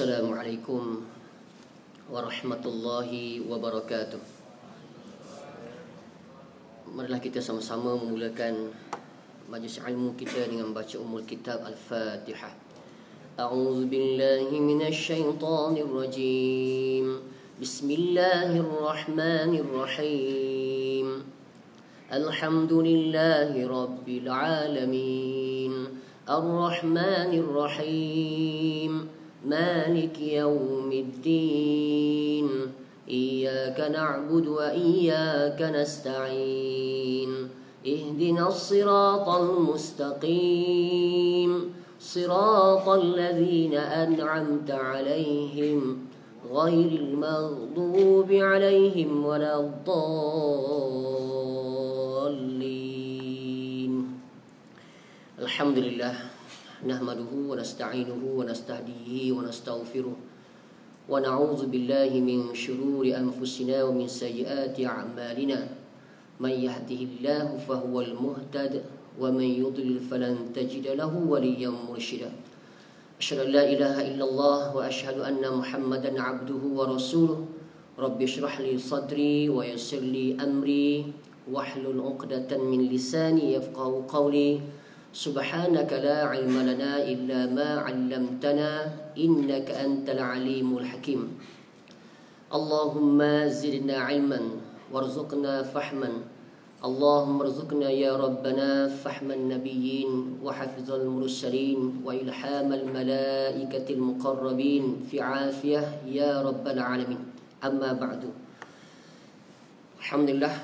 Assalamualaikum warahmatullahi wabarakatuh. Marilah kita sama-sama memulakan majlis ilmu kita dengan baca Ummul Kitab Al-Fatihah. A'udzu billahi minasy syaithanir rajim. Bismillahirrahmanirrahim. Alhamdulillahi rabbil alamin. Ar-Rahmanir Rahim. مالك يوم الدين إياك نعبد وإياك نستعين اهدنا الصراط المستقيم صراط الذين أنعمت عليهم غير المغضوب عليهم ولا الضالين. الحمد لله نحمده ونستعينه ونستهديه ونستغفره ونعوذ بالله من شرور أنفسنا ومن سيئات أعمالنا من يهده الله فهو المهتد ومن يضلل فلن تجد له وليا مرشدا. أشهد أن لا إله إلا الله وأشهد أن محمدا عبده ورسوله. رب اشرح لي صدري ويسر لي أمري واحلل عقدة من لساني يفقهوا قولي. سبحانك لا علم لنا إلا ما علمتنا إنك أنت العليم الحكيم. اللهم زدنا علما وارزقنا فهما. اللهم ارزقنا يا ربنا فهم النبيين وحفظ المرسلين وإلهام الملائكة المقربين في عافية يا رب العالمين. أما بعد. Alhamdulillah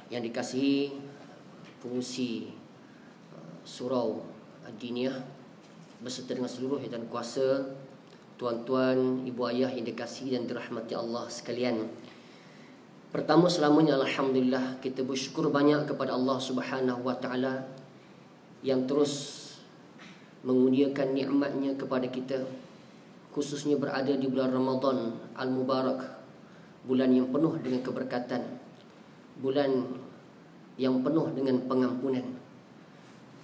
yang dikasihi pengurusi Surau Ad-Diniyah beserta dengan seluruh dan kuasa, tuan-tuan, ibu ayah yang dikasihi dan dirahmati Allah sekalian. Pertama selamanya alhamdulillah kita bersyukur banyak kepada Allah Subhanahu wa taala yang terus mengurniakan nikmat-Nya kepada kita, khususnya berada di bulan Ramadan Al-Mubarak, bulan yang penuh dengan keberkatan, bulan yang penuh dengan pengampunan.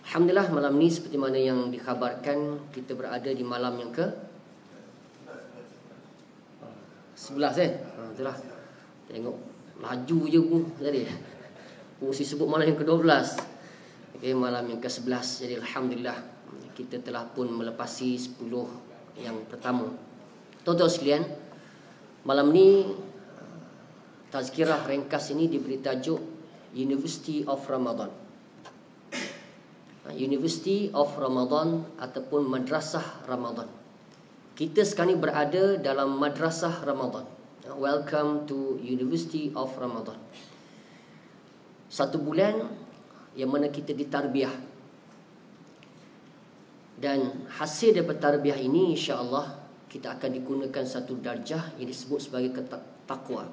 Alhamdulillah malam ni seperti mana yang dikhabarkan, kita berada di malam yang ke 11 itulah. Tengok laju je pun tadi. Mesti sebut malam yang ke-12. Okey, malam yang ke-11. Jadi alhamdulillah kita telah pun melepasi 10 yang pertama. Tuan-tuan sekalian, malam ni tazkirah ringkas ini diberi tajuk University of Ramadan. University of Ramadan ataupun Madrasah Ramadan. Kita sekarang ni berada dalam Madrasah Ramadan. Welcome to University of Ramadan. Satu bulan yang mana kita ditarbiah. Dan hasil daripada tarbiah ini insya-Allah kita akan digunakan satu darjah yang disebut sebagai takwa.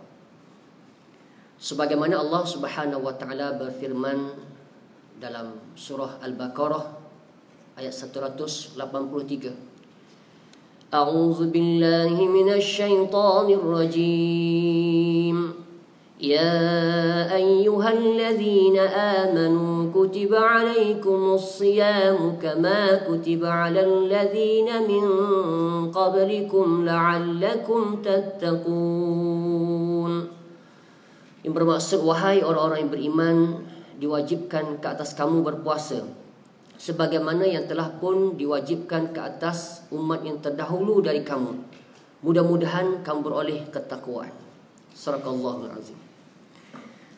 Sebagaimana Allah Subhanahu wa taala berfirman dalam surah Al-Baqarah ayat 183. A'udzu billahi minasy syaithanir rajim. Ya ayyuhalladzina amanu kutiba 'alaikumus shiyamu kama kutiba 'alal ladzina min qablikum la'allakum tattaqun. Yang bermaksud wahai orang-orang yang beriman, diwajibkan ke atas kamu berpuasa sebagaimana yang telah pun diwajibkan ke atas umat yang terdahulu dari kamu. Mudah-mudahan kamu beroleh ketakwaan. Sadaqallahul azim.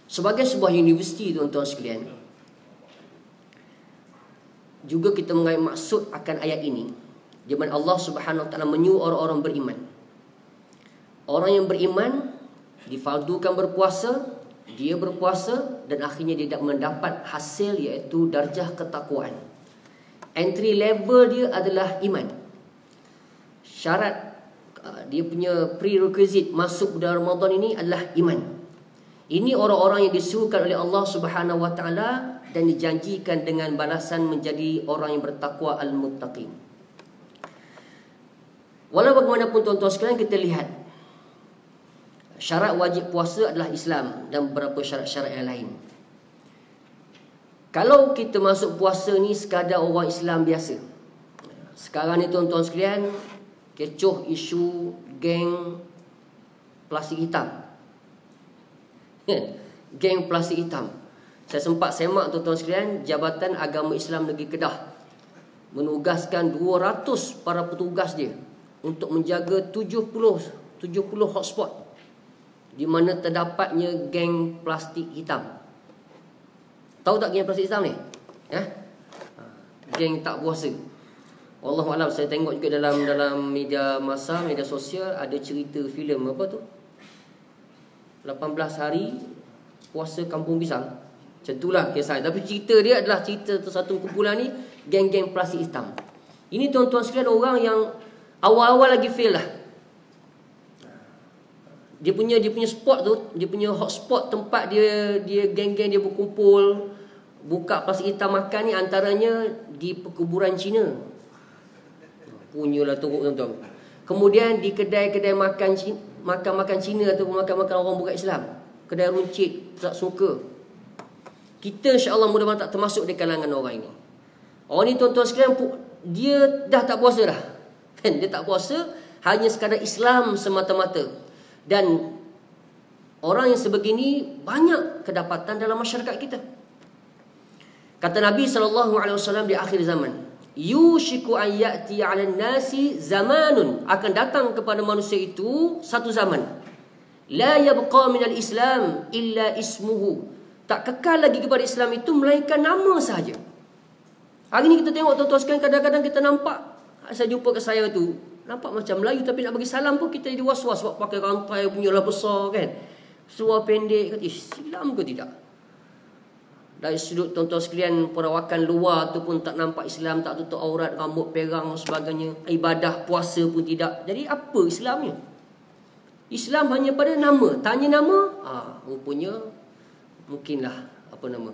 Sebagai sebuah universiti, tuan-tuan sekalian, juga kita mengenai maksud akan ayat ini, di mana Allah Subhanahu wa taala menyuruh orang-orang beriman. Orang yang beriman difardukan berpuasa, dia berpuasa dan akhirnya dia mendapat hasil iaitu darjah ketakwaan. Entry level dia adalah iman. Syarat dia punya prerequisite masuk bulan Ramadan ini adalah iman. Ini orang-orang yang disuruhkan oleh Allah Subhanahu wa taala dan dijanjikan dengan balasan menjadi orang yang bertakwa al-muttaqin. Walau bagaimanapun tuan-tuan sekalian, kita lihat syarat wajib puasa adalah Islam dan beberapa syarat-syarat yang lain. Kalau kita masuk puasa ni sekadar orang Islam biasa, sekarang ni tuan-tuan sekalian, kecoh isu geng plastik hitam. Geng plastik hitam. Saya sempat semak tuan-tuan sekalian, Jabatan Agama Islam Negeri Kedah menugaskan 200 para petugas dia untuk menjaga 70 hotspot di mana terdapatnya geng plastik hitam. Tahu tak geng plastik hitam ni? Geng tak puasa. Wallahualam, saya tengok juga dalam media masa, media sosial, ada cerita filem apa tu? 18 hari puasa Kampung Pisang. Macam itulah kisah. Tapi cerita dia adalah cerita satu kumpulan ni, geng-geng plastik hitam. Ini tuan-tuan sekalian orang yang awal-awal lagi fail lah. Dia punya spot tu, dia punya hotspot tempat dia geng-geng dia berkumpul, buka plastik hitam makan ni antaranya di perkuburan Cina. Punyalah teruk tuan-tuan. Kemudian di kedai-kedai makan Cina ataupun makan-makan orang bukan Islam. Kedai runcit, tak suka. Kita insya-Allah mudah-mudahan tak termasuk di kalangan orang ini. Orang ni tuan-tuan sekalian, dia dah tak puasa dah. Dia tak puasa, hanya sekadar Islam semata-mata. Dan orang yang sebegini banyak kedapatan dalam masyarakat kita. Kata Nabi SAW di akhir zaman, yushiku an ya'ti 'alan nasi zamanun, akan datang kepada manusia itu satu zaman, la yabqa minal Islam illa ismuhu, tak kekal lagi kepada Islam itu melainkan nama sahaja. Hari ni kita tengok tuan-tuan sekalian, kadang-kadang kita nampak, saya jumpa ke saya tu, nampak macam Melayu tapi nak bagi salam pun kita jadi was-was sebab pakai rantai punyalah besar kan, seluar pendek, kata Islam ke tidak? Dari sudut tuan-tuan sekalian, perawakan luar tu pun tak nampak Islam, tak tutup aurat, rambut perang dan sebagainya. Ibadah puasa pun tidak. Jadi apa Islamnya? Islam hanya pada nama. Tanya nama, rupanya mungkinlah apa nama,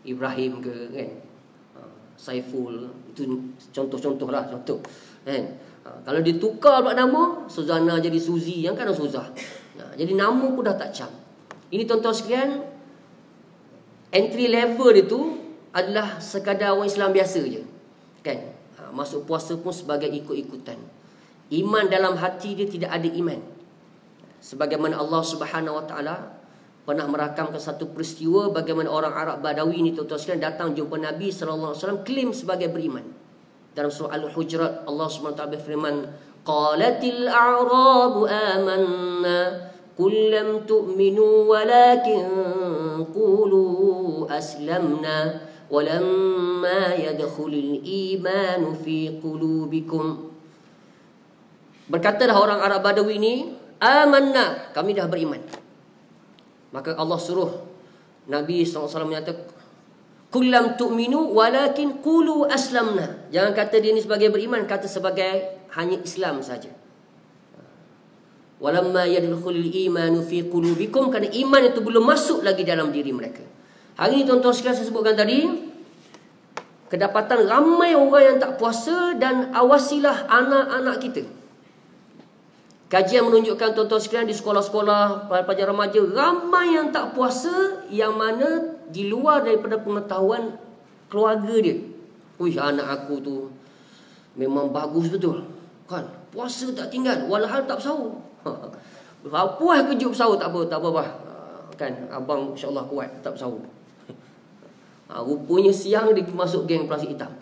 Ibrahim ke kan, Saiful. Itu contoh-contoh lah, contoh kan. Kalau ditukar pula nama, Suzana jadi Suzy, yang kan Suzah. Jadi nama pun dah tak cam. Ini tuan-tuan sekalian, entry level itu adalah sekadar orang Islam biasa je kan. Masuk puasa pun sebagai ikut-ikutan. Iman dalam hati dia tidak ada iman. Sebagaimana Allah Subhanahu Wa Taala pernah merakamkan satu peristiwa bagaimana orang Arab Badawi ni tuan-tuan sekalian datang jumpa Nabi SAW, klaim sebagai beriman. Dalam surah Al-Hujurat Allah Subhanahu Wa Taala berfirman, qalatil a'rabu amanna qul lam tu'minu walakin qulu aslamna walamma yadkhulul imanu fi qulubikum. Berkatalah orang Arab Badawi ini, amanna, kami dah beriman. Maka Allah suruh Nabi SAW menyatakan, qul lam tu'minu walakin qulu aslamna. Jangan kata dia ni sebagai beriman, kata sebagai hanya Islam saja. Walamma yadkhulul imanu fi qulubikum, kerana iman itu belum masuk lagi dalam diri mereka. Hari ini tuan-tuan sekalian, saya sebutkan tadi, kedapatan ramai orang yang tak puasa, dan awasilah anak-anak kita. Kajian menunjukkan tuan-tuan sekalian, di sekolah-sekolah pelajar remaja ramai yang tak puasa, yang mana di luar daripada pengetahuan keluarga dia. Uish, anak aku tu memang bagus betul kan, puasa tak tinggal walhal tak bersahur. Puas kejut bersahur, tak apa bah. Kan abang insya-Allah kuat tak bersahur. Rupanya siang dia masuk geng plastik hitam.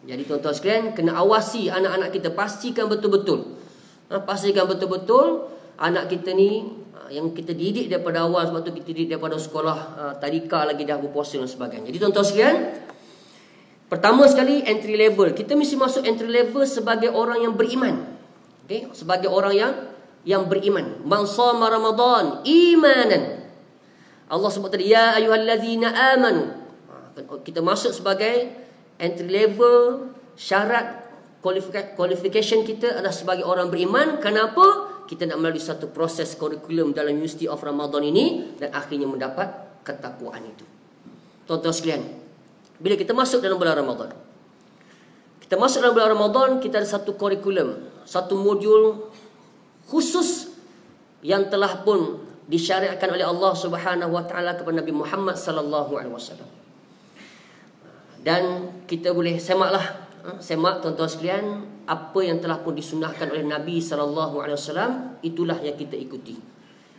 Jadi tuan-tuan sekalian, kena awasi anak-anak kita, pastikan betul-betul. Pastikan betul-betul anak kita ni yang kita didik daripada awal. Sebab tu kita didik daripada sekolah tadika lagi dah berpuasa dan sebagainya. Jadi tuan-tuan sekalian, pertama sekali entry level, kita mesti masuk entry level sebagai orang yang beriman. Okay? Sebagai orang yang beriman. Man shoma Ramadan imanan, Allah sebut tadi, ya ayyuhallazina amanu. Kita masuk sebagai entry level. Syarat qualification kita adalah sebagai orang beriman. Kenapa? Kita nak melalui satu proses kurikulum dalam University of Ramadan ini, dan akhirnya mendapat ketakwaan itu. Tuan-tuan sekalian, bila kita masuk dalam bulan Ramadan, kita ada satu kurikulum, satu modul khusus yang telah pun disyariatkan oleh Allah Subhanahu Wa Taala kepada Nabi Muhammad sallallahu alaihi wasallam. Dan kita boleh semaklah semak tuan-tuan sekalian, apa yang telah pun disunahkan oleh Nabi SAW, itulah yang kita ikuti.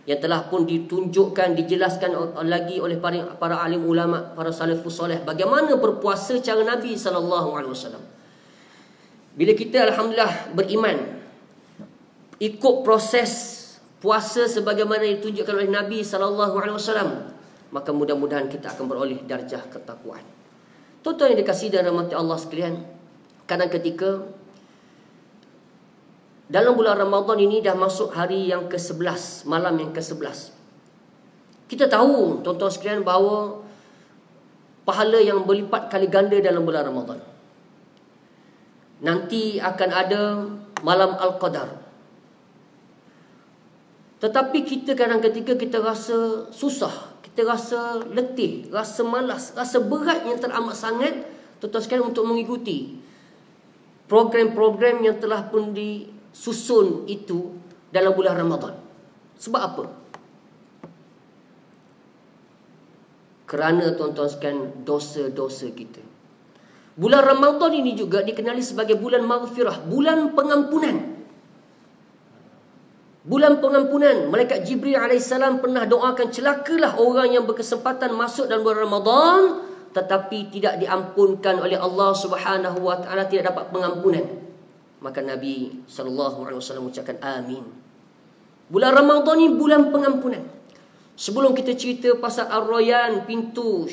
Yang telah pun ditunjukkan, dijelaskan lagi oleh para alim ulama, para salafus soleh, bagaimana berpuasa cara Nabi SAW. Bila kita alhamdulillah beriman, ikut proses puasa sebagaimana ditunjukkan oleh Nabi SAW, maka mudah-mudahan kita akan beroleh darjah ketakwaan. Tuan-tuan yang dikasihi dan rahmati Allah sekalian, kadang ketika dalam bulan Ramadan ini dah masuk hari yang ke-11, malam yang ke-11. Kita tahu tuan-tuan sekalian bahawa pahala yang berlipat kali ganda dalam bulan Ramadan. Nanti akan ada malam Al-Qadar. Tetapi kita kadang ketika kita rasa susah, kita rasa letih, rasa malas, rasa berat yang teramat sangat, tuan-tuan sekalian, untuk mengikuti program-program yang telah pun disusun itu dalam bulan Ramadan. Sebab apa? Kerana tuan-tuan sekalian, dosa-dosa kita. Bulan Ramadan ini juga dikenali sebagai bulan maghfirah, bulan pengampunan. Bulan pengampunan. Malaikat Jibril AS pernah doakan, celakalah orang yang berkesempatan masuk dalam bulan Ramadan tetapi tidak diampunkan oleh Allah Subhanahu wa taala, tidak dapat pengampunan. Maka Nabi SAW ucapkan amin. Bulan Ramadan ini bulan pengampunan. Sebelum kita cerita pasal Ar-Rayyan, pintu,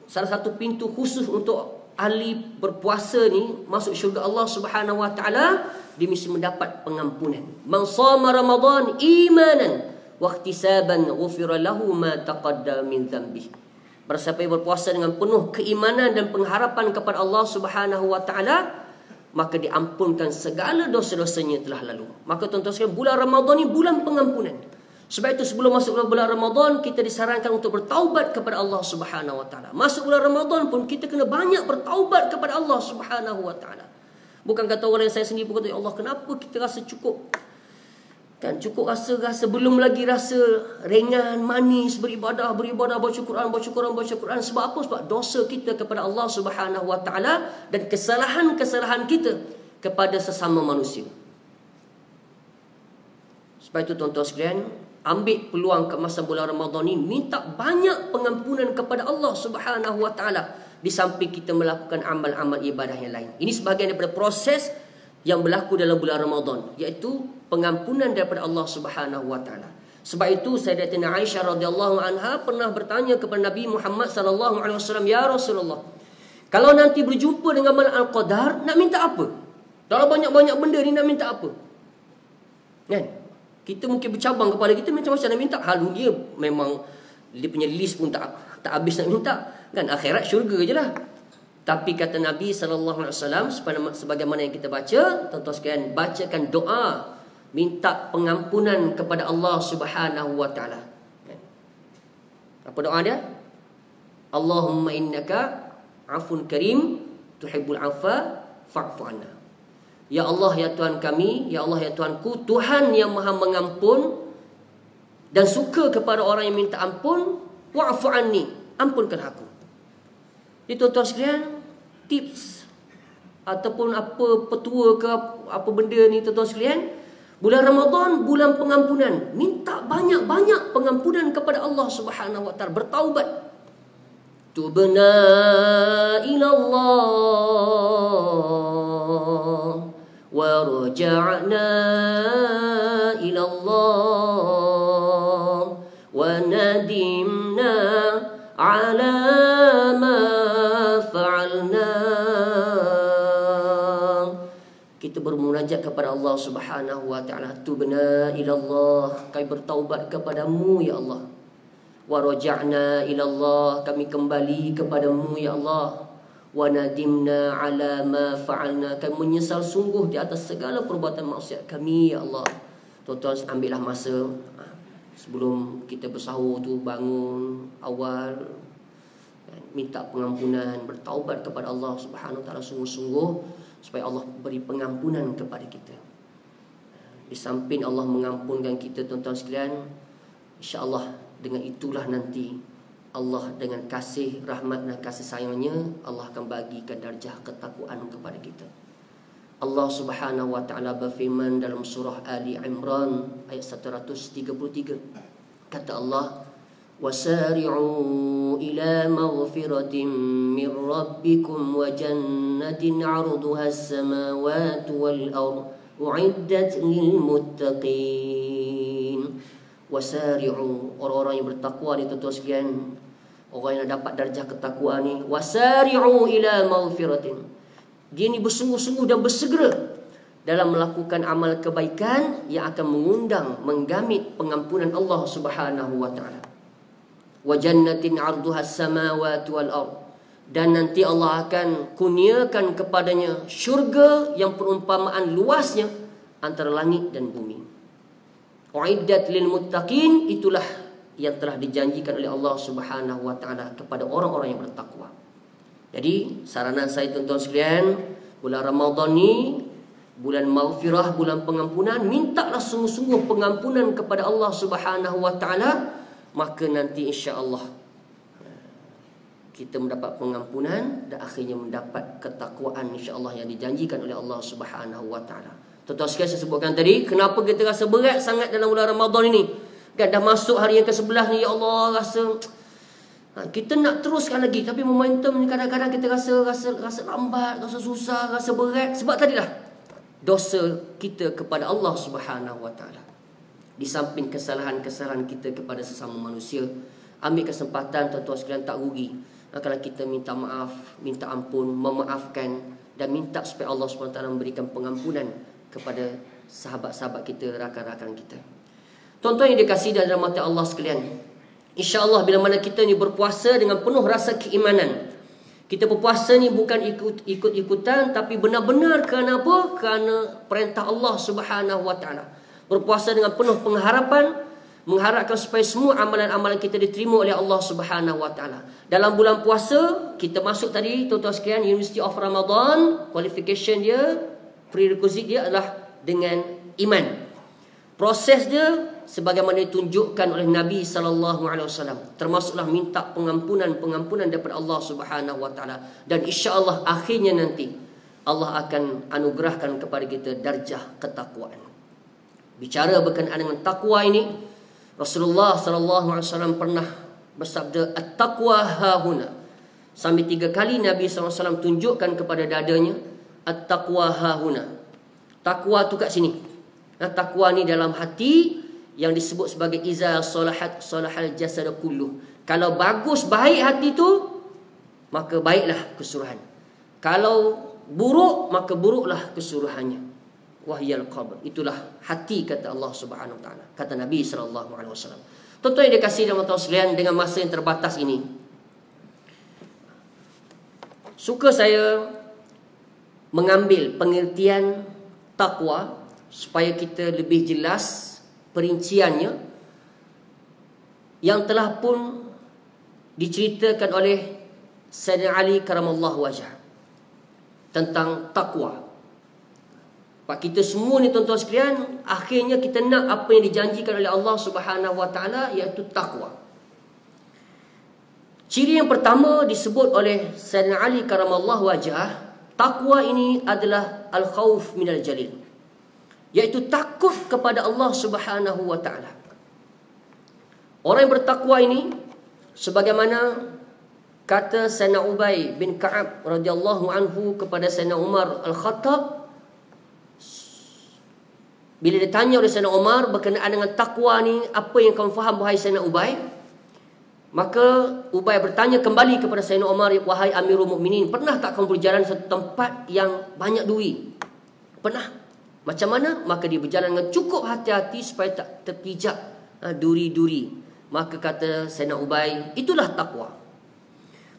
salah satu pintu khusus untuk ahli berpuasa ni masuk syurga Allah Subhanahu wa taala, dia mesti mendapat pengampunan. Man shama Ramadan imanan wa ihtisaban ghufira lahu ma taqaddama min dhanbi. Bersiapa yang berpuasa dengan penuh keimanan dan pengharapan kepada Allah Subhanahu wa taala, maka diampunkan segala dosa-dosanya telah lalu. Maka tuan-tuan sekalian, bulan Ramadan ini bulan pengampunan. Sebab itu sebelum masuk bulan Ramadan, kita disarankan untuk bertaubat kepada Allah Subhanahu wa taala. Masuk bulan Ramadan pun kita kena banyak bertaubat kepada Allah Subhanahu wa taala. Bukan kata orang yang saya sendiri pun kata, ya Allah, kenapa kita rasa cukup? Kan cukup rasa belum lagi rasa ringan, manis, beribadah, baca Quran. Sebab apa? Sebab dosa kita kepada Allah Subhanahu wa taala dan kesalahan-kesalahan kita kepada sesama manusia. Sebab itu tuan-tuan sekalian, ambil peluang ke masa bulan Ramadan ini, minta banyak pengampunan kepada Allah Subhanahu wa taala di samping kita melakukan amal-amal ibadah yang lain. Ini sebahagian daripada proses yang berlaku dalam bulan Ramadan, iaitu pengampunan daripada Allah Subhanahu wa taala. Sebab itu Sayyidatina Aisyah radhiyallahu anha pernah bertanya kepada Nabi Muhammad sallallahu alaihi wasallam, "Ya Rasulullah, kalau nanti berjumpa dengan malam Al-Qadar, nak minta apa? Dalam banyak-banyak benda ni nak minta apa?" Kan? Kita mungkin bercabang kepala kita macam-macam nak minta. Hal dunia memang dia punya list pun tak habis nak minta. Kan akhirat syurga je lah. Tapi kata Nabi SAW, sebagaimana yang kita baca, tuan-tuan sekalian, bacakan doa minta pengampunan kepada Allah Subhanahu wa taala. Apa doa dia? Allahumma innaka afun karim tuhibbul afwa fa'fu anna. Ya Allah, ya Tuhan kami, ya Allah, ya Tuhanku, Tuhan yang maha mengampun dan suka kepada orang yang minta ampun, wa'fu anni, ampunkan aku. Jadi tuan-tuan sekalian, tips ataupun apa petua ke apa benda ni tuan-tuan sekalian, bulan Ramadan bulan pengampunan, minta banyak-banyak pengampunan kepada Allah Subhanahu wa taala, bertaubat. Tubna ila Allah wa raja'na ila Allah wa nadimna ala ma fa'alna. Kita bermunajat kepada Allah Subhanahu wa taala. Tubna ila Allah, kami bertaubat kepadamu ya Allah. Wa raja'na ila Allah, kami kembali kepadamu ya Allah. Wa nadimna ala ma fa'alna, kami menyesal sungguh di atas segala perbuatan maksiat kami ya Allah. Tuan-tuan, ambillah masa sebelum kita bersahur tu, bangun awal, minta pengampunan, bertaubat kepada Allah Subhanahu wa taala sungguh-sungguh supaya Allah beri pengampunan kepada kita. Di samping Allah mengampunkan kita tuan-tuan sekalian, insya-Allah dengan itulah nanti Allah dengan kasih, rahmat dan kasih sayangnya, Allah akan bagikan darjah ketakwaan kepada kita. Allah Subhanahu wa taala berfirman dalam surah Ali Imran ayat 133. Kata Allah, "Wasari'u ila maghfiratin min rabbikum wa jannatin 'arduha as-samawati wal ardh u'iddat lil muttaqin." Wasari'u, orang-orang yang bertakwa ni tuan-tuan sekalian, orang yang dapat darjah ketakwaan ni, wasari'u ila maghfiratin. Dia ni bersungguh-sungguh dan bersegera dalam melakukan amal kebaikan yang akan mengundang, menggamit pengampunan Allah Subhanahu wa taala. Wa jannatin 'arduha as-samawati wal ardh, dan nanti Allah akan kurniakan kepadanya syurga yang perumpamaan luasnya antara langit dan bumi. Uiddat lil muttaqin, itulah yang telah dijanjikan oleh Allah Subhanahu wa taala kepada orang-orang yang bertakwa. Jadi saranan saya tuan-tuan sekalian, bulan Ramadan ni bulan maghfirah, bulan pengampunan. Mintalah sungguh-sungguh pengampunan kepada Allah Subhanahu wa taala, maka nanti insya-Allah kita mendapat pengampunan dan akhirnya mendapat ketakwaan insya-Allah yang dijanjikan oleh Allah Subhanahu wa taala. Tuan-tuan sekalian, saya sebutkan tadi, kenapa kita rasa berat sangat dalam bulan Ramadan ini? Kan dah masuk hari yang ke-11 ni, ya Allah, rasa kita nak teruskan lagi, tapi momentum ni kadang-kadang kita rasa lambat, rasa susah, rasa berat. Sebab tadilah dosa kita kepada Allah Subhanahu wa taala. Di samping kesalahan-kesalahan kita kepada sesama manusia, ambil kesempatan tuan-tuan sekalian, tak rugi kalau kita minta maaf, minta ampun, memaafkan dan minta supaya Allah Subhanahu wa taala memberikan pengampunan kepada sahabat-sahabat kita, rakan-rakan kita. Tuan-tuan yang dikasihi dan dirahmati Allah sekalian, InsyaAllah bila mana kita ni berpuasa dengan penuh rasa keimanan. Kita berpuasa ni bukan ikut-ikutan, tapi benar-benar kerana apa? Kerana perintah Allah Subhanahu wa taala. Berpuasa dengan penuh pengharapan, mengharapkan supaya semua amalan-amalan kita diterima oleh Allah Subhanahu wa taala. Dalam bulan puasa, kita masuk tadi tuan-tuan sekalian, University of Ramadan, qualification dia, prerequisite dia adalah dengan iman. Proses dia sebagaimana ditunjukkan oleh Nabi SAW, termasuklah minta pengampunan daripada Allah Subhanahu wa taala, dan insya-Allah akhirnya nanti Allah akan anugerahkan kepada kita darjah ketakwaan. Bicara berkenaan dengan takwa ini, Rasulullah SAW pernah bersabda, at-taqwa hahuna. Sampai 3 kali Nabi SAW tunjukkan kepada dadanya, at-taqwa hahuna. Takwa tu kat sini. Nah, takwa ni dalam hati, yang disebut sebagai iza salahat salahal jasad kulluh. Kalau bagus, baik hati tu, maka baiklah keseluruhan. Kalau buruk, maka buruklah keseluruhannya. Wahyal qalb, itulah hati, kata Allah Subhanahu wa taala, kata Nabi sallallahu alaihi wasallam. Tuan-tuan yang dikasihi dan tuan sekalian, dengan masa yang terbatas ini, suka saya mengambil pengertian takwa supaya kita lebih jelas perinciannya yang telah pun diceritakan oleh Sayyidina Ali karamallahu wajhah tentang takwa. Pak, kita semua ni tuan-tuan sekalian, akhirnya kita nak apa yang dijanjikan oleh Allah Subhanahu wa taala, iaitu takwa. Ciri yang pertama disebut oleh Sayyidina Ali karamallahu wajhah, takwa ini adalah al-khauf minal jalil, iaitu takut kepada Allah Subhanahu wa taala. Orang yang bertakwa ini, sebagaimana kata Sayyidina Ubay bin Ka'ab radhiyallahu anhu kepada Sayyidina Umar Al-Khattab, bila ditanya oleh Sayyidina Umar berkenaan dengan takwa ni, apa yang kamu faham wahai Sayyidina Ubay? Maka Ubay bertanya kembali kepada Sayyidina Umar, wahai Amirul Mukminin, pernah tak kamu berjalan satu tempat yang banyak duri? Pernah. Macam mana? Maka dia berjalan dengan cukup hati-hati supaya tak terpijak duri-duri. Maka kata Sayyidina Ubay, itulah takwa.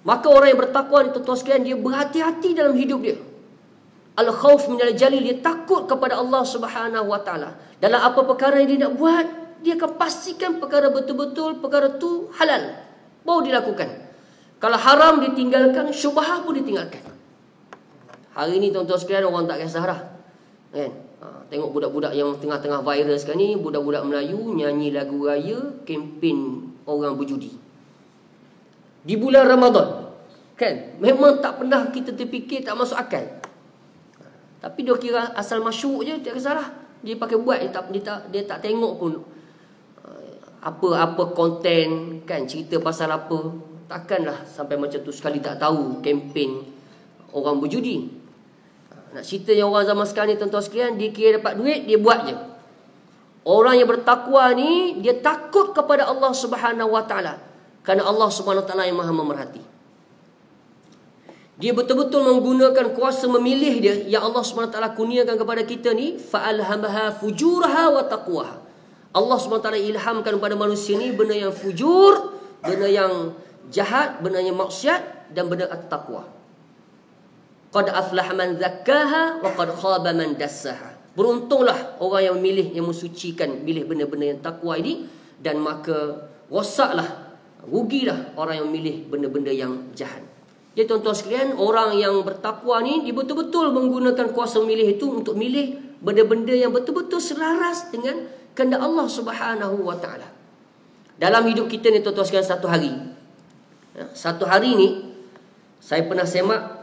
Maka orang yang bertakwa ni tuan-tuan sekalian, dia berhati-hati dalam hidup dia. Al-khauf minal jalil, dia takut kepada Allah Subhanahu wa taala. Dalam apa perkara yang dia nak buat, dia akan pastikan perkara betul-betul perkara tu halal, baru dilakukan. Kalau haram ditinggalkan, syubhah pun ditinggalkan. Hari ni tuan-tuan sekalian, orang tak kisah dah, kan? Tengok budak-budak yang tengah-tengah viral sekarang ni, budak-budak Melayu nyanyi lagu raya kempen orang berjudi. di bulan Ramadan. Kan? Memang tak pernah kita terfikir, tak masuk akal. Tapi dia kira asal masyuk je, tak salah. Dia pakai buat, dia tak tengok pun apa konten, kan, cerita pasal apa. Takkanlah sampai macam tu sekali tak tahu kempen orang berjudi. Nak cerita yang orang zaman sekarang ni, tuan-tuan sekalian, dia kira dapat duit, dia buat je. Orang yang bertakwa ni, dia takut kepada Allah Subhanahu Wa Taala, kerana Allah Subhanahu Wa Taala yang Maha memerhati. Dia betul-betul menggunakan kuasa memilih dia yang Allah Subhanahu Wa Taala kurniakan kepada kita ni, fa'alhamaha fujuraha wa taqwaha. Allah Subhanahu Wa Taala ilhamkan kepada manusia ni benda yang fujur, benda yang jahat, benda yang maksiat, dan benda at-taqwa. Qad aflaha man zakkaha wa qad khaba man dassaha. Beruntunglah orang yang memilih, yang mensucikan, pilih benda-benda yang takwa ini, dan maka rosaklah, rugilah orang yang memilih benda-benda yang jahat. Jadi tuan-tuan sekalian, orang yang bertakwa ni, dia betul-betul menggunakan kuasa memilih itu untuk milih benda-benda yang betul-betul selaras dengan kehendak Allah Subhanahu Wa Taala. Dalam hidup kita ni tuan-tuan sekalian, satu hari ni saya pernah semak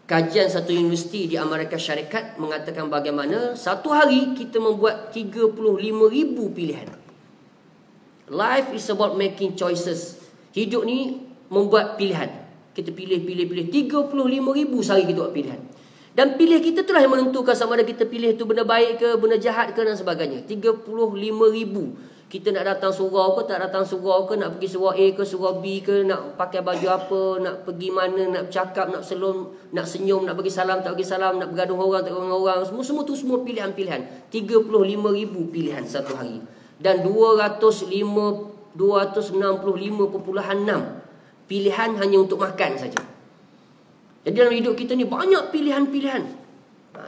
kajian satu universiti di Amerika Syarikat mengatakan bagaimana satu hari kita membuat 35,000 pilihan. Life is about making choices. Hidup ni membuat pilihan. Kita pilih 35,000 sehari kita buat pilihan. Dan pilih kita itulah yang menentukan sama ada kita pilih itu benda baik ke, benda jahat ke, dan sebagainya. 35,000. Kita nak datang surau ke, tak datang surau ke, nak pergi surau A ke, surau B ke, nak pakai baju apa, nak pergi mana, nak bercakap, nak senyum, nak bagi salam, tak bagi salam, nak bergaduh orang, tak bergaduh orang. Semua tu semua pilihan-pilihan. 35,000 pilihan satu hari. Dan 265.6 pilihan hanya untuk makan saja. Jadi dalam hidup kita ni banyak pilihan-pilihan.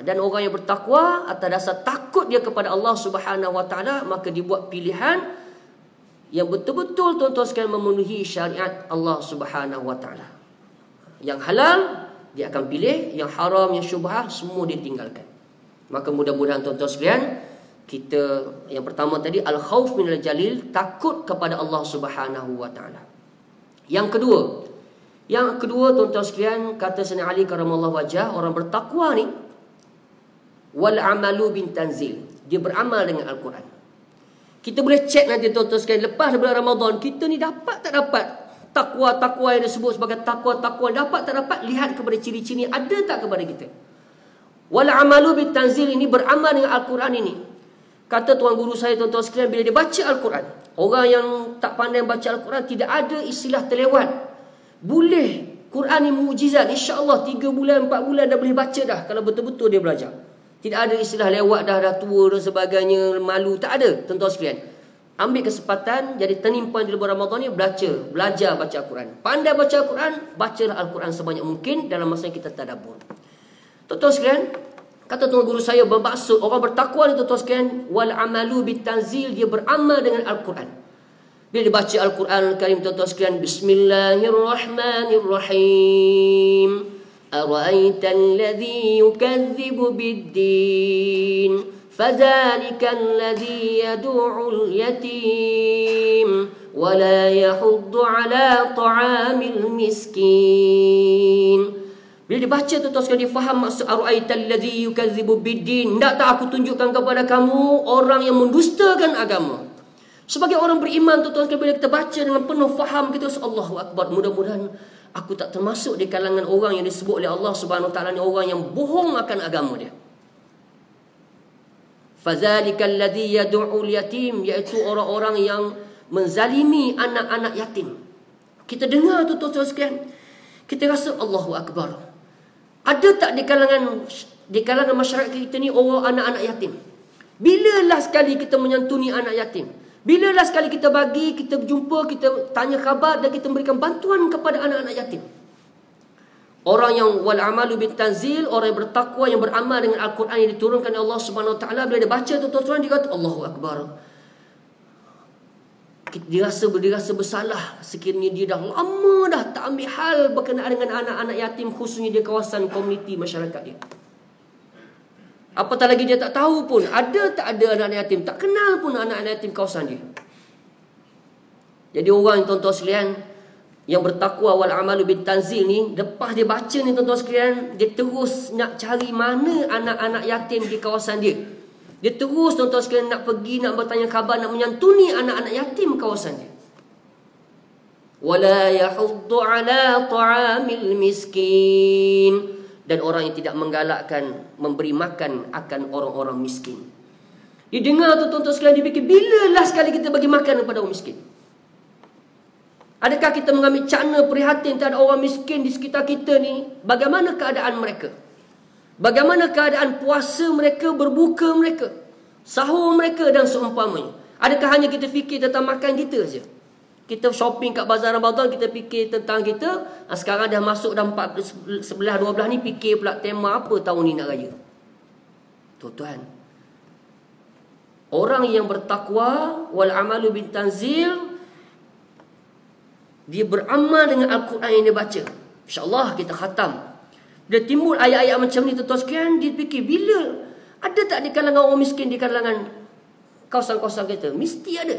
Dan orang yang bertakwa atas dasar takut dia kepada Allah Subhanahu Wa Taala, maka dibuat pilihan yang betul-betul tuan-tuan sekalian memenuhi syariat Allah Subhanahu Wa Taala. Yang halal dia akan pilih, yang haram, yang syubhah semua dia tinggalkan. Maka mudah-mudahan tuan-tuan sekalian, kita yang pertama tadi al-khauf minal jalil, takut kepada Allah Subhanahu Wa Taala. Yang kedua tuan-tuan sekalian, kata Sayyidina Ali karamallahu wajah, orang bertakwa ni wal amalu bin tanzil, dia beramal dengan Al-Quran. Kita boleh cek nanti tuan-tuan sekalian, lepas bulan Ramadan kita ni dapat tak dapat takwa yang disebut sebagai takwa, dapat tak dapat, lihat kepada ciri-ciri ada tak kepada kita. Wal amalu bin tanzil ini beramal dengan Al-Quran ini. Kata tuan guru saya tuan-tuan sekalian, bila dia baca Al-Quran, orang yang tak pandai baca Al-Quran, tidak ada istilah terlewat. Boleh, Quran ni mukjizat, insya-Allah 3 bulan 4 bulan dah boleh baca dah, kalau betul-betul dia belajar. Tidak ada istilah lewat dah tua dan sebagainya, malu, tak ada tuan-tuan sekalian. Ambil kesempatan, jadi turning point di bulan Ramadan ni, belajar baca Al-Quran. Pandai baca Al-Quran, bacalah Al-Quran sebanyak mungkin dalam masa yang kita tadabbur. Tuan-tuan sekalian, kata tuan guru saya, bermaksud orang bertakwa ni tuan-tuan sekalian, wal amalu bitanzil, dia beramal dengan Al-Quran. Bila dia baca Al-Quran Al-Karim tuan-tuan sekalian, Bismillahirrahmanirrahim. Ara'aita alladhi yukazzibu bid-din, fadhalika alladhi yad'ul yatim, wa la yahuddu ala ta'amil miskin. Bila dia baca tuan-tuan sekalian, dia faham maksud ara'aital ladzi yukadzibu biddin. Tak aku tunjukkan kepada kamu orang yang mendustakan agama. Sebagai orang beriman tuan-tuan sekalian, bila kita baca dengan penuh faham, kita Allahu akbar, mudah-mudahan aku tak termasuk di kalangan orang yang disebut oleh Allah Subhanahu Wa Taala ni orang yang bohong akan agama dia. Fazalikal ladzi yad'ul yatim, iaitu orang-orang yang menzalimi anak-anak yatim. Kita dengar tuan-tuan sekalian, kita rasa Allahu akbar. Ada tak di kalangan masyarakat kita ni orang anak-anak yatim? Bilalah sekali kita menyantuni anak yatim? Bilalah sekali kita bagi, kita berjumpa, kita tanya khabar dan kita memberikan bantuan kepada anak-anak yatim? Orang yang wal amalu bin tanzil, orang yang bertakwa, yang beramal dengan Al-Quran yang diturunkan oleh Allah Subhanahu Wa Taala, bila dia baca tuan-tuan, dia kata Allahu akbar. Dia rasa bersalah sekiranya dia dah lama dah tak ambil hal berkenaan dengan anak-anak yatim, khususnya di kawasan komuniti masyarakat dia. Apatah lagi dia tak tahu pun ada tak ada anak-anak yatim, tak kenal pun anak-anak yatim kawasan dia. Jadi orang tuan-tuan sekalian, yang bertakwa wal amalu bin tanzil ni, lepas dia baca ni tuan-tuan sekalian, dia terus nak cari mana anak-anak yatim di kawasan dia. Dia terus tuan-tuan sekalian nak pergi, nak bertanya khabar, nak menyantuni anak-anak yatim kawasan dia. Wala yahuddu ala ta'amil miskin, dan orang yang tidak menggalakkan memberi makan akan orang-orang miskin. Dia dengar tu tuan-tuan sekalian, dia fikir, bila last kali kita bagi makan kepada orang miskin? Adakah kita mengambil cakna prihatin terhadap orang miskin di sekitar kita ni? Bagaimana keadaan mereka? Bagaimana keadaan puasa mereka, berbuka mereka, sahur mereka dan seumpamanya? Adakah hanya kita fikir tentang makan kita saja? Kita shopping kat bazar Ramadan, kita fikir tentang kita. Sekarang dah masuk dah 11, 12 ni, fikir pula tema apa tahun ni nak raya. Tuan-tuan, orang yang bertakwa wal amalu bin tanzil, dia beramal dengan Al-Quran yang dia baca. InsyaAllah kita khatam. Dia timbul ayat-ayat macam ni tuan-tuan sekalian, dia fikir, bila ada tak di kalangan orang miskin, di kalangan kawasan-kawasan kita? Mesti ada.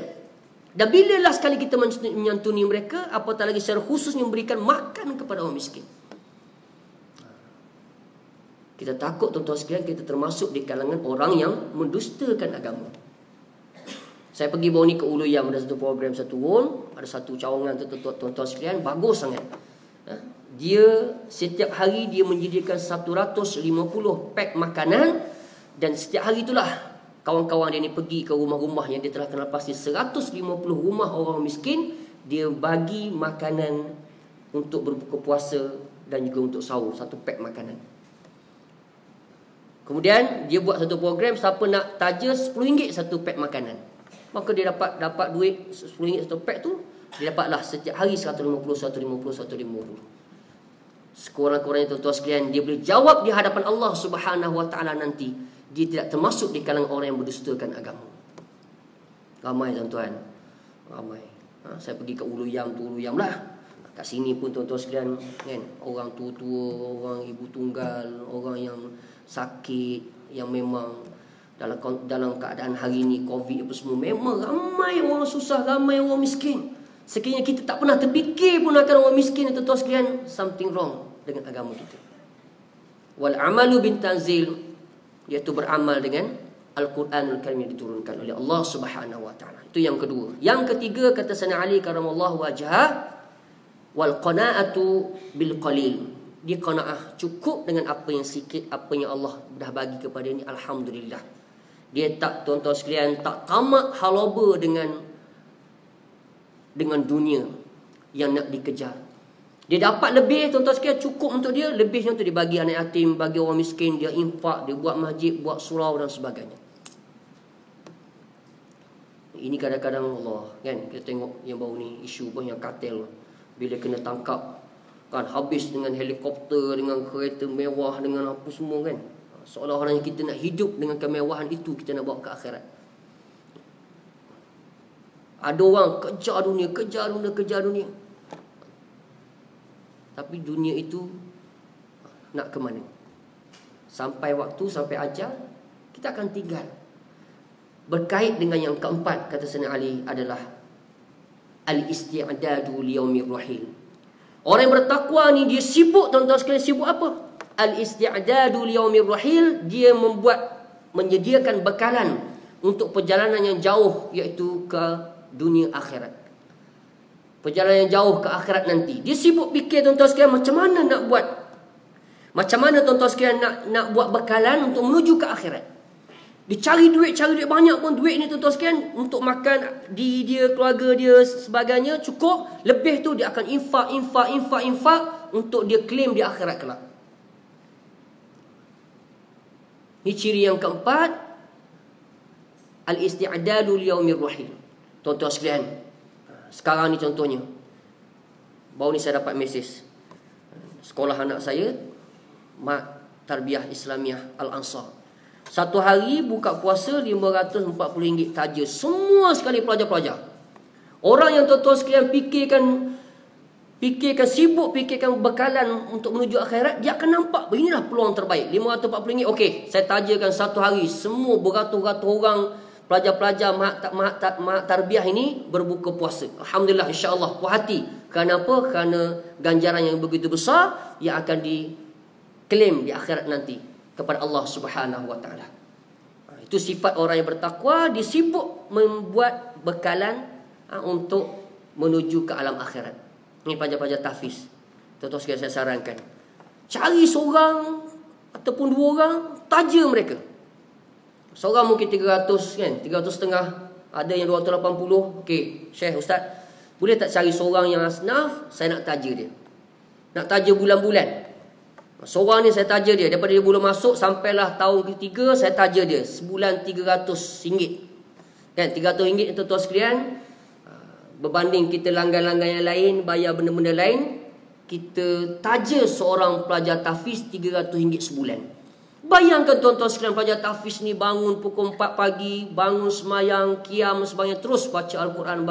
Dan bila lah sekali kita menyantuni mereka, apatah lagi secara khusus memberikan makan kepada orang miskin. Kita takut tuan-tuan sekalian, kita termasuk di kalangan orang yang mendustakan agama. Saya pergi baru ni ke Ulu Yam, ada satu program satu tahun, ada satu cawangan tuan-tuan sekalian, bagus sangat. Dia setiap hari dia menyediakan 150 pack makanan, dan setiap hari itulah kawan-kawan dia ni pergi ke rumah-rumah yang dia telah kenal pasti, 150 rumah orang miskin, dia bagi makanan untuk berbuka puasa dan juga untuk sahur, satu pack makanan. Kemudian dia buat satu program, siapa nak taja RM10 satu pack makanan. Maka dia dapat duit RM10 satu pack tu, dia dapatlah setiap hari 150. Sekurang-kurangnya tuan-tuan sekalian, dia boleh jawab di hadapan Allah Subhanahu Wa Taala nanti. Dia tidak termasuk di kalangan orang yang berdustakan agama. Ramai tuan-tuan, ramai. Saya pergi ke Ulu Yam tu, Ulu Yam lah. Kat sini pun tuan-tuan sekalian, kan, orang tua-tua, orang ibu tunggal, orang yang sakit, yang memang dalam keadaan hari ni Covid apa semua, memang ramai orang susah, ramai orang miskin. Sekiranya kita tak pernah terfikir pun akan orang miskin, tuan-tuan sekalian, something wrong dengan agama kita. Wal amalu bin tanzil, iaitu beramal dengan Al-Quranul Karim yang diturunkan oleh Allah Subhanahu Wa Taala. Itu yang kedua. Yang ketiga, kata Sayyidina Ali karamallahu wajhah, wal qanaatu bil qalil. Dia qanaah, cukup dengan apa yang sikit, apa yang Allah dah bagi kepada ni, alhamdulillah. Dia tak, tuan-tuan sekalian, tak tamak halaba dengan dunia yang nak dikejar. Dia dapat lebih, tuan-tuan sekalian, cukup untuk dia, lebihnya untuk dibagi anak yatim, bagi orang miskin, dia infak, dia buat masjid, buat surau dan sebagainya. Ini kadang-kadang Allah, kan, kita tengok yang baru ni, isu pun yang katil, bila kena tangkap, kan, habis dengan helikopter, dengan kereta mewah, dengan apa semua, kan. Seolah-olah kita nak hidup dengan kemewahan itu, kita nak bawa ke akhirat. Ada orang kejar dunia. Tapi dunia itu nak ke mana? Sampai waktu, sampai ajal, kita akan tinggal. Berkait dengan yang keempat, kata Sayyidina Ali, adalah al-isti'dadu liyaumir rahil. Orang yang bertakwa ni, dia sibuk, tuan-tuan sekalian, sibuk apa? Al-isti'dadu liyaumir rahil, dia menyediakan bekalan untuk perjalanan yang jauh, iaitu ke dunia akhirat. Perjalanan yang jauh ke akhirat nanti. Dia sibuk fikir, tuan-tuan sekalian, macam mana nak buat, macam mana tuan-tuan sekalian nak buat bekalan untuk menuju ke akhirat. Dia cari duit banyak pun, duit ni tuan-tuan sekalian untuk makan dia, keluarga dia, sebagainya cukup. Lebih tu dia akan infak untuk dia claim di akhirat kelak. Ini ciri yang keempat, al-isti'dadu liyaumir rahil. Tuan-tuan sekalian, sekarang ni contohnya, baru ni saya dapat mesej, sekolah anak saya, Mat Tarbiyah Islamiah Al-Ansar, satu hari buka puasa RM540 taja, semua sekali pelajar-pelajar. Orang yang tuan-tuan sekalian fikirkan sibuk, fikirkan bekalan untuk menuju akhirat, dia akan nampak beginilah peluang terbaik. RM540, okey, saya tajakan satu hari semua beratus-ratus orang pelajar-pelajar mak tarbiyah ini berbuka puasa. Alhamdulillah, insya-Allah puas hati. Kenapa? Kerana ganjaran yang begitu besar yang akan diklaim di akhirat nanti kepada Allah Subhanahu wa taala. Itu sifat orang yang bertakwa, dia sibuk membuat bekalan untuk menuju ke alam akhirat. Ini pelajar-pelajar tahfiz. Tuan-tuan sekalian, saya sarankan, cari seorang ataupun dua orang, taja mereka. Seorang mungkin 300 kan, 300.5, ada yang 280. Okey, Syekh, Ustaz, boleh tak cari seorang yang asnaf, saya nak taja dia. Nak taja bulan-bulan. Seorang ni saya taja dia daripada dia belum masuk sampailah tahun ketiga, saya taja dia sebulan RM300. Kan, RM300 tuan-tuan sekalian, berbanding kita langgan-langgan yang lain, bayar benda-benda lain, kita taja seorang pelajar tahfiz RM300 sebulan. Bayangkan tuan-tuan sekalian, pelajar tahfiz ni bangun pukul 4 pagi, bangun semayang, qiyam semayang, terus baca Al-Quran,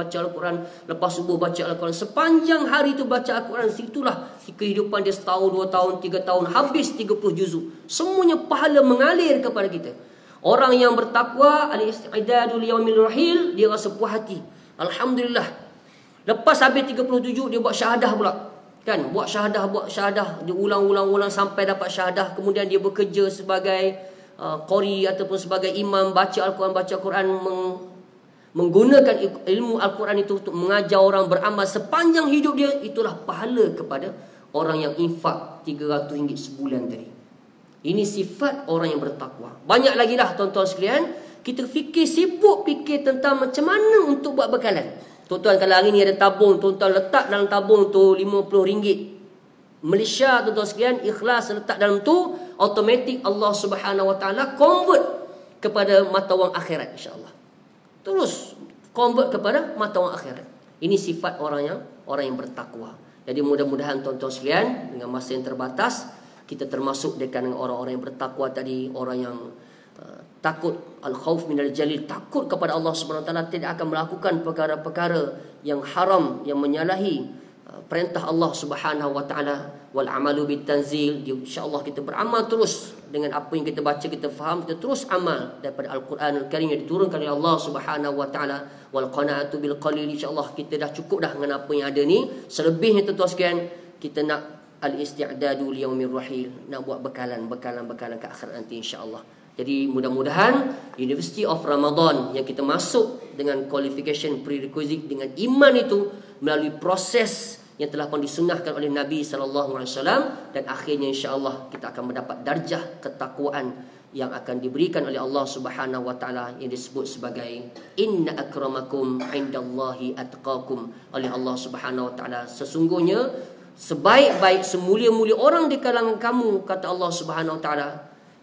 lepas subuh baca Al-Quran. Sepanjang hari tu baca Al-Quran. Situlah kehidupan dia setahun, 2 tahun, 3 tahun, habis 30 juzuk. Semuanya pahala mengalir kepada kita. Orang yang bertakwa, al-isti'dadu liyaumil rahil, dia rasa puas hati. Alhamdulillah. Lepas habis 30 juzuk, dia buat syahadah pula. Kan, buat syahadah, dia ulang sampai dapat syahadah. Kemudian dia bekerja sebagai qori ataupun sebagai imam, baca Al-Quran, menggunakan ilmu Al-Quran itu untuk mengajar orang beramal sepanjang hidup dia. Itulah pahala kepada orang yang infak RM300 sebulan tadi. Ini sifat orang yang bertakwa. Banyak lagi dah tuan-tuan sekalian, kita sibuk fikir tentang macam mana untuk buat bekalan. Tuan-tuan, kalau hari ni ada tabung, tuan-tuan letak dalam tabung tu RM50. Malaysia, tuan-tuan sekalian, ikhlas letak dalam tu, automatik Allah Subhanahu wa taala convert kepada mata wang akhirat, insya-Allah. Terus convert kepada mata wang akhirat. Ini sifat orang yang bertakwa. Jadi mudah-mudahan tuan-tuan sekalian, dengan masa yang terbatas, kita termasuk dengan orang-orang yang bertakwa tadi, orang yang takut, al-khauf minal jalil, takut kepada Allah Subhanahu wa taala, tidak akan melakukan perkara-perkara yang haram, yang menyalahi perintah Allah Subhanahu wa taala. Wal amalu bitanzil, insyaallah kita beramal terus dengan apa yang kita baca, kita faham, kita terus amal daripada Al-Quranul Karim yang diturunkan oleh Allah Subhanahu wa taala. Wal qanaatu bil qalil, insyaallah kita dah cukup dah dengan apa yang ada ni. Selebihnya tuan-tuan sekalian, kita nak al-isti'dadu liyaumir rahil, nak buat bekalan ke akhirat nanti, insyaallah. Jadi mudah-mudahan University of Ramadan yang kita masuk dengan qualification prerequisite dengan iman itu, melalui proses yang telah pun disunnahkan oleh Nabi SAW, dan akhirnya insya-Allah kita akan mendapat darjah ketakwaan yang akan diberikan oleh Allah Subhanahu wa taala, yang disebut sebagai inna akramakum indallahi atqakum, oleh Allah Subhanahu wa taala. Sesungguhnya sebaik-baik, semulia-mulia orang di kalangan kamu, kata Allah Subhanahu wa taala,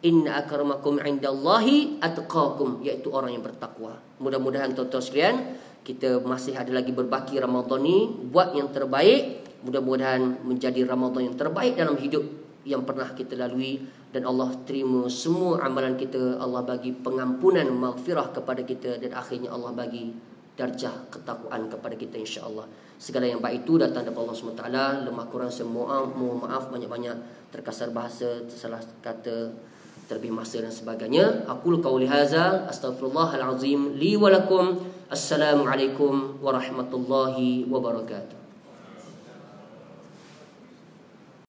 inna akramakum indallahi atqakum, iaitu orang yang bertakwa. Mudah-mudahan tuan-tuan sekalian, kita masih ada lagi berbaki Ramadan ni, buat yang terbaik. Mudah-mudahan menjadi Ramadan yang terbaik dalam hidup yang pernah kita lalui, dan Allah terima semua amalan kita. Allah bagi pengampunan, maghfirah kepada kita, dan akhirnya Allah bagi darjah ketakwaan kepada kita, insya-Allah. Segala yang baik itu datang daripada Allah SWT. Lemah kurang semua, mohon maaf banyak-banyak, terkasar bahasa, tersalah kata, terlebih masa dan sebagainya. Aqul qauli hadza, astaghfirullahal azim li wa lakum. Assalamualaikum warahmatullahi wabarakatuh.